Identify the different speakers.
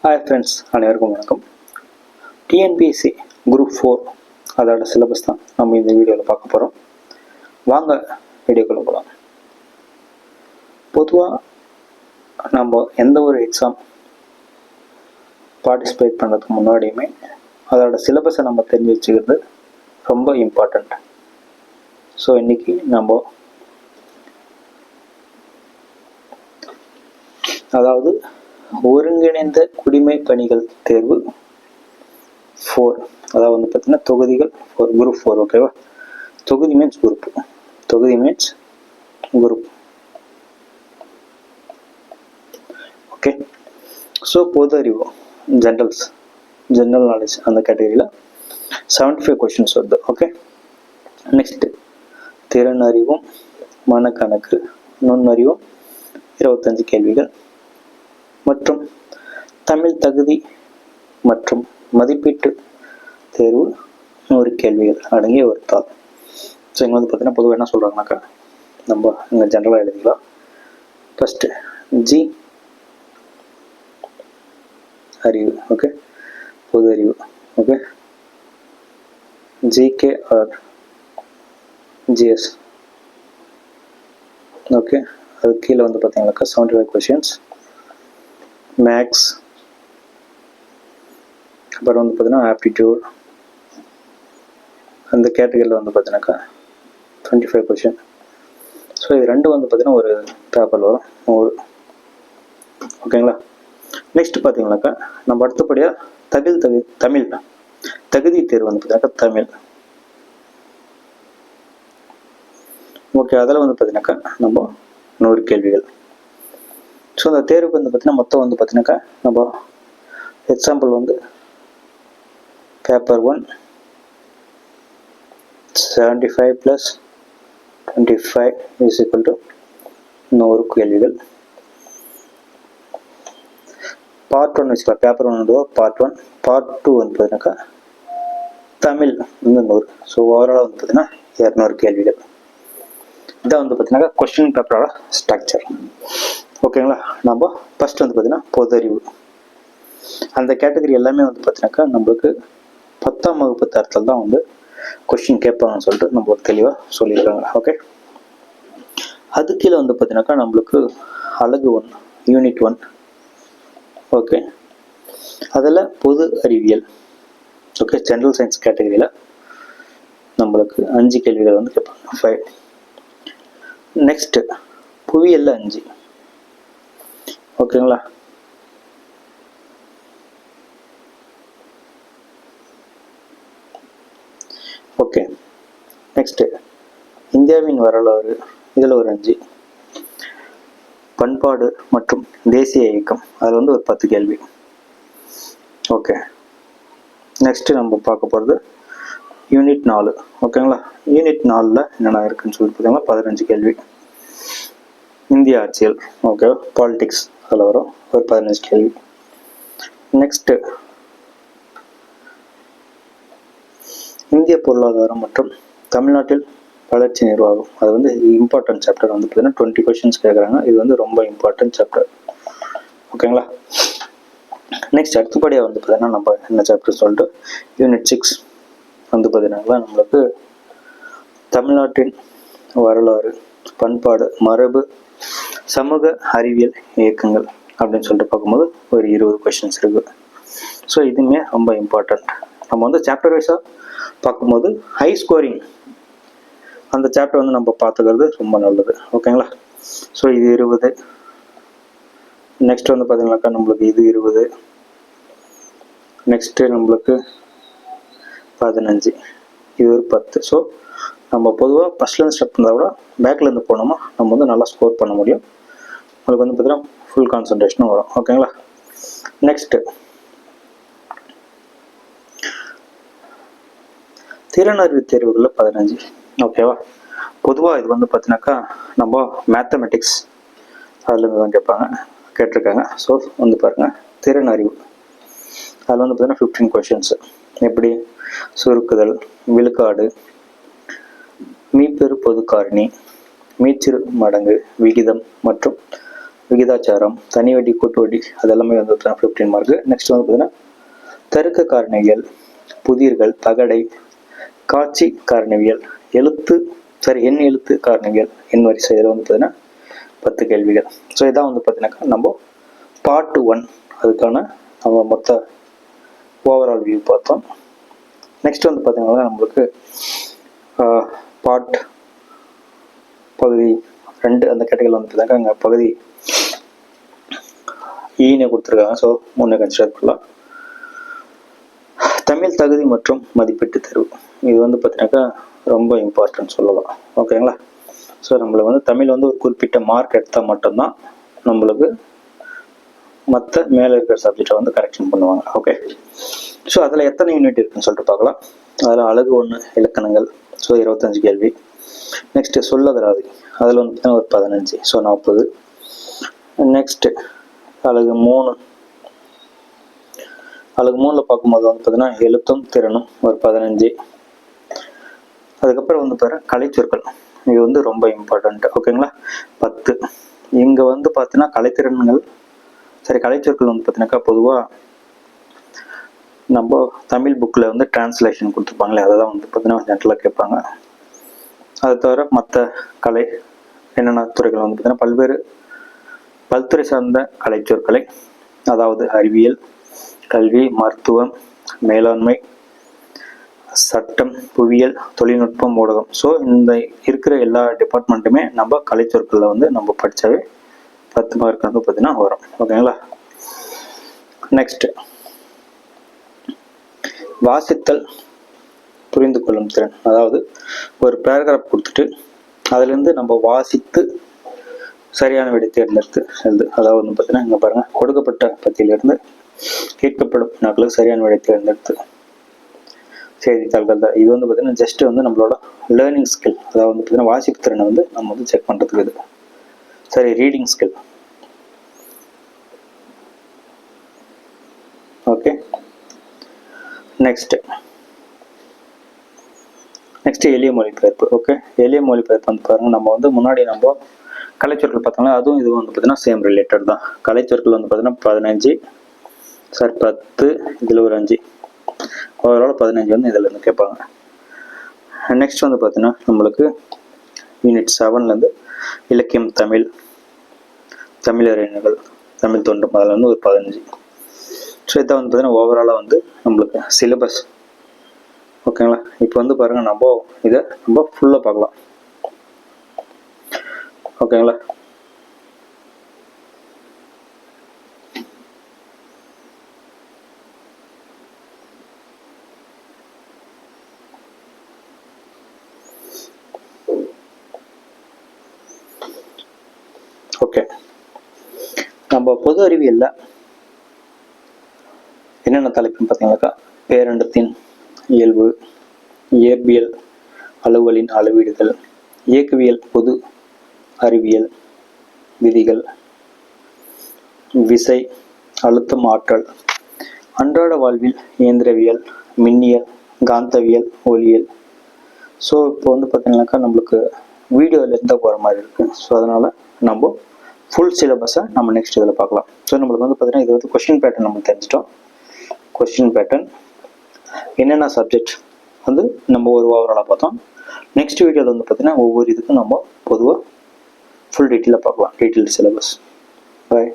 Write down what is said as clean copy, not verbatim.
Speaker 1: Hi friends, அனைவருக்கும் வணக்கம். TNPSC group 4 அதோட சிலபஸ் தான் நம்ம இந்த வீடியோவில் பார்க்க போகிறோம். வாங்க வீடியோக்குள்ள போகலாம். பொதுவாக நம்ம எந்த ஒரு எக்ஸாம் பார்ட்டிசிபேட் பண்ணுறதுக்கு முன்னாடியுமே அதோட சிலபஸை நம்ம தெரிஞ்சு வச்சுக்கிறது ரொம்ப இம்பார்ட்டண்ட். ஸோ இன்றைக்கி நம்ம அதாவது ஒருங்கிணைந்த குடிமை பணிகள் தேர்வு 4, அதாவது வந்து பார்த்தீங்கன்னா தொகுதிகள் குரூப் 4. ஓகேவா? தொகுதி மீன்ஸ் குரூப். ஓகே. ஸோ பொது அறிவு, ஜென்ரல் நாலேஜ் அந்த கேட்டகரியில் 75 கொஷின்ஸ் வருது. ஓகே. நெக்ஸ்ட் திறன் அறிவும் மனக்கணக்கு நுண்ணறிவும் 25 கேள்விகள் மற்றும் தமிழ் தகுதி மற்றும் மதிப்பீட்டு தேர்வு 100 கேள்விகள் அடங்கிய ஒரு தாள். ஸோ இங்கே வந்து பார்த்தீங்கன்னா பொதுவாக என்ன சொல்கிறாங்கனாக்கா, நம்ம இங்கே ஜென்ரலாக எழுதிக்கலாம். ஃபஸ்ட்டு ஜி அறிவு. ஓகே. பொது அறிவு. Okay. GK or GS. Okay. அது கீழே வந்து பார்த்தீங்கன்னாக்கா 75 கொஷின்ஸ். மேக்ஸ், அப்புறம் வந்து பார்த்தீங்கன்னா ஆப்டிடியூட், அந்த கேட்டகரியில் வந்து பார்த்தீங்கன்னாக்கா 25 கொஷின். ஸோ இது ரெண்டும் வந்து பார்த்தீங்கன்னா ஒரு பேப்பர் வரும் 100. ஓகேங்களா? நெக்ஸ்ட் பார்த்தீங்கன்னாக்கா நம்ம அடுத்தபடியாக தமிழ் தகுதி தேர்வு வந்து பார்த்தீங்கன்னாக்கா தமிழ். ஓகே. அதில் வந்து பார்த்தீங்கன்னாக்கா நம்ம 100 கேள்விகள். ஸோ அந்த தேர்வுக்கு வந்து பார்த்தீங்கன்னா மொத்தம் வந்து பார்த்தீங்கன்னாக்கா நம்ம எக்ஸாம்பிள் வந்து பேப்பர் 1 75 + 25 = 100 கேள்விகள். பார்ட் 1 வச்சுக்கலாம். பேப்பர் 1 வந்து பார்ட் 1. பார்ட் 2 வந்து பார்த்தீங்கன்னாக்கா தமிழ் வந்து 100. ஸோ ஓவராலாக வந்து பார்த்தீங்கன்னா 200 கேள்விகள். இதான் வந்து பார்த்தீங்கன்னாக்கா கொஸ்டின் பேப்பரோட ஸ்ட்ரக்சர். ஓகேங்களா? நம்ம ஃபர்ஸ்ட் வந்து பார்த்தீங்கன்னா பொது அறிவு அந்த கேட்டகரி எல்லாமே வந்து பார்த்தீங்கன்னாக்கா நம்மளுக்கு 10ஆம் வகுப்பு தரத்தில் தான் வந்து கொஸ்டின் கேட்பாங்கன்னு சொல்லிட்டு நம்ம ஒரு தெளிவாக சொல்லியிருக்காங்க. ஓகே. அது கீழே வந்து பார்த்தீங்கன்னாக்கா நம்மளுக்கு அலகு 1 யூனிட் 1. ஓகே. அதில் பொது அறிவியல். ஓகே. ஜென்ரல் சயின்ஸ் கேட்டகரியில் நம்மளுக்கு 5 கேள்விகள் வந்து கேட்பாங்க. 5. நெக்ஸ்ட் புவியியல்ல 5. ஓகேங்களா? ஓகே. நெக்ஸ்ட் இந்தியாவின் வரலாறு, இதில் ஒரு 5. பண்பாடு மற்றும் தேசிய இயக்கம், அதில் வந்து ஒரு 10 கேள்வி. ஓகே. நெக்ஸ்ட் நம்ம பார்க்க போகிறது யூனிட் 4. ஓகேங்களா? யூனிட் 4ல் என்னென்ன இருக்குன்னு சொல்லி பார்த்தீங்கன்னா 15 கேள்வி. இந்திய அரசியல், ஓகே, பாலிடிக்ஸ் அதில் வரும் ஒரு 15 கேள்வி. நெக்ஸ்ட்டு இந்திய பொருளாதாரம் மற்றும் தமிழ்நாட்டில் வளர்ச்சி நிர்வாகம், அது வந்து இம்பார்ட்டன்ட் சாப்டர் வந்து பார்த்தீங்கன்னா 20 கொஷின்ஸ் கேட்குறாங்க. இது வந்து ரொம்ப இம்பார்ட்டன்ட் சாப்டர். ஓகேங்களா? நெக்ஸ்ட் அடுத்தபடியாக வந்து பார்த்தீங்கன்னா நம்ம என்ன சாப்டர் சொல்லிட்டு யூனிட் 6 வந்து பார்த்தீங்கன்னா நம்மளுக்கு தமிழ்நாட்டின் வரலாறு, பண்பாடு, மரபு, சமூக அறிவியல் இயக்கங்கள் அப்படின்னு சொல்லிட்டு பார்க்கும்போது ஒரு 20 கொஷின்ஸ் இருக்குது. ஸோ இதுவுமே ரொம்ப இம்பார்ட்டண்ட். நம்ம வந்து சாப்டர் வைஸாக பார்க்கும்போது ஹை ஸ்கோரிங் அந்த சாப்டர் வந்து நம்ம பார்த்துக்கிறது ரொம்ப நல்லது. ஓகேங்களா? ஸோ இது 20. நெக்ஸ்ட் வந்து பார்த்தீங்கன்னாக்கா நம்மளுக்கு இது 20. நெக்ஸ்ட்டு நம்மளுக்கு 15, இது ஒரு 10. ஸோ நம்ம பொதுவாக ஃபஸ்ட்லேருந்து ஸ்டெப் இருந்தால் கூட பேக்லேருந்து போனோமா நம்ம வந்து நல்லா ஸ்கோர் பண்ண முடியும். உங்களுக்கு வந்து பார்த்தீங்கன்னா ஃபுல் கான்சன்ட்ரேஷனும் வரும். ஓகேங்களா? நெக்ஸ்ட்டு திறனறிவு தேர்வுகளில் 15. ஓகேவா? பொதுவாக இது வந்து பார்த்தீங்கன்னாக்கா நம்ம மேத்தமெட்டிக்ஸ் அதுலேருந்து தான் கேட்டிருக்காங்க. ஸோ வந்து பாருங்கள், திறனறிவு அதில் வந்து பார்த்தீங்கன்னா 15 கொஷின்ஸு. எப்படி சுருக்குதல், விழுக்காடு, மீப்பெரு பொது காரணி, மீச்சிறு மடங்கு, விகிதம் மற்றும் விகிதாச்சாரம், தனி வட்டி கூட்டு வட்டி அதெல்லாமே வந்து 15 மார்க். நெக்ஸ்ட் வந்து பார்த்தீங்கன்னா தருக்க காரணிகள், புதிர்கள், தகடை, காட்சி காரணிவியல், எண் எழுத்து காரணிகள், எண் வரிசை, இதில் வந்து பார்த்தீங்கன்னா 10 கேள்விகள். ஸோ இதான் வந்து பார்த்தீங்கன்னாக்கா நம்ம பார்ட் 1 அதுக்கான நம்ம மொத்த ஓவரால் வியூ பார்த்தோம். நெக்ஸ்ட் வந்து பார்த்தீங்கன்னா நம்மளுக்கு பார்ட் பகுதி 2 அந்த கேட்டகரியில் வந்து பார்த்தீங்கன்னா அங்கே பகுதி ஈனே கொடுத்துருக்காங்க. ஸோ 3 கன்சிடர் பண்ணலாம். தமிழ் தகுதி மற்றும் மதிப்பீட்டு தேர்வு இது வந்து பார்த்தீங்கன்னாக்கா ரொம்ப இம்பார்ட்டன்ட் சொல்லலாம். ஓகேங்களா? ஸோ நம்மளுக்கு வந்து தமிழ் வந்து ஒரு குறிப்பிட்ட மார்க் எடுத்தால் மட்டும்தான் நம்மளுக்கு மற்ற மேலே இருக்கிற சப்ஜெக்டை வந்து கரெக்ஷன் பண்ணுவாங்க. ஓகே, ஸோ அதில் எத்தனை யூனிட் இருக்குன்னு சொல்லிட்டு பார்க்கலாம். அதில் அழகு 1 இலக்கணங்கள், ஸோ 25 கேள்வி. நெக்ஸ்ட்டு சொல்லகராதி, அதில் வந்து பார்த்தீங்கன்னா ஒரு 15, ஸோ 40. நெக்ஸ்ட்டு அழகு 3 பார்க்கும்போது வந்து பார்த்தீங்கன்னா எழுத்தும் திறனும் ஒரு 15. அதுக்கப்புறம் வந்து பாரு கலைச்சொற்கள், இது வந்து ரொம்ப இம்பார்ட்டண்ட். ஓகேங்களா? 10. இங்கே வந்து பார்த்தீங்கன்னா கலைச்சொற்கள் வந்து பார்த்தீங்கன்னாக்கா பொதுவாக நம்ம தமிழ் புக்கில் வந்து டிரான்ஸ்லேஷன் கொடுத்துருப்பாங்களே, அதை தான் வந்து பார்த்தீங்கன்னா ஜென்ரலாக கேட்பாங்க. அதை தவிர மற்ற கலை என்னென்ன துறைகள் வந்து பார்த்தீங்கன்னா பல்துறை சார்ந்த கலைச்சொற்களை, அதாவது அறிவியல், கல்வி, மருத்துவம், மேலாண்மை, சட்டம், புவியியல், தொழில்நுட்பம், ஊடகம். ஸோ இந்த இருக்கிற எல்லா டிபார்ட்மெண்ட்டுமே நம்ம கலைச்சொற்களில் வந்து நம்ம படித்தாவே 10 மார்க் வந்து பார்த்தீங்கன்னா வரும். ஓகேங்களா? நெக்ஸ்ட் வாசித்தல் புரிந்து கொள்ளும் திறன், அதாவது ஒரு பேராகிராஃப் கொடுத்துட்டு அதுலேருந்து நம்ம வாசித்து சரியான விடை தேர்ந்தெடுத்து எழுது. அதாவது வந்து பார்த்தீங்கன்னா இங்கே பாருங்கள், கொடுக்கப்பட்ட பத்தியிலிருந்து கேட்கப்படும் வினாக்களுக்கு சரியான விடை தேர்ந்தெடுத்து செய்தித்தாள்கள் தான். இது வந்து பார்த்தீங்கன்னா ஜஸ்ட் வந்து நம்மளோட லேர்னிங் ஸ்கில், அதாவது வந்து பார்த்தீங்கன்னா வாசிப்பு திறனை வந்து நம்ம வந்து செக் பண்ணுறதுக்கு இது. சரி, ரீடிங் ஸ்கில். ஓகே, நெக்ஸ்ட் எளிய மொழிபெயர்ப்பு. ஓகே, எளிய மொழிபெயர்ப்பு வந்து பாருங்கள், நம்ம வந்து முன்னாடி நம்ம கலைச்சொற்கள் பார்த்தோம்னா அதுவும் இது வந்து பார்த்தீங்கன்னா சேம் ரிலேட்டட் தான். கலைச்சொற்கள் வந்து பார்த்தீங்கன்னா 15, 10, இதில் ஒரு 5, ஓவரால் 15 வந்து இதில் இருந்து கேட்பாங்க. நெக்ஸ்ட் வந்து பார்த்தீங்கன்னா நம்மளுக்கு யூனிட் 7லேருந்து இலக்கியம், தமிழறிஞர்கள், தமிழ் தோன்றும், அதில் வந்து ஒரு 15. ஸோ இதை வந்து பார்த்தீங்கன்னா ஓவராலாக வந்து நம்மளுக்கு சிலபஸ். ஓகேங்களா? இப்போ வந்து பாருங்கள், இதை நம்ம ஃபுல்லாக பார்க்கலாம். ஓகேங்களா? ஓகே, நம்ம பொது அறிவியல்ல என்னென்ன தலைப்புன்னு பார்த்தீங்கன்னாக்கா பேரண்டத்தின் இயல்பு, இயற்பியல், அளவுகளின் அளவீடுகள், இயக்கவியல், பொது அறிவியல், விதிகள், விசை, அழுத்தம், ஆற்றல், அன்றாட வாழ்வில் இயந்திரவியல், மின்னியல், காந்தவியல், ஒளியியல். ஸோ இப்போ வந்து பார்த்தீங்கன்னாக்கா நம்மளுக்கு வீடியோவில் இருந்தால் போகிற மாதிரி இருக்குது. ஸோ அதனால் நம்ம ஃபுல் சிலபஸை நம்ம நெக்ஸ்ட் இதில் பார்க்கலாம். ஸோ நம்மளுக்கு வந்து பார்த்தீங்கன்னா இது வந்து கொஸ்டின் பேட்டர்ன் நம்ம தெரிஞ்சிட்டோம். கொஸ்டின் பேட்டர்ன் என்னென்ன சப்ஜெக்ட் வந்து நம்ம ஒரு ஓவராலாக பார்த்தோம். நெக்ஸ்ட் வீடியோவில் வந்து பார்த்தீங்கன்னா ஒவ்வொரு இதுக்கும் நம்ம பொதுவாக ஃபுல் டீட்டெயிலாக பார்க்கலாம், டீட்டெயில் சிலபஸ். பாய்.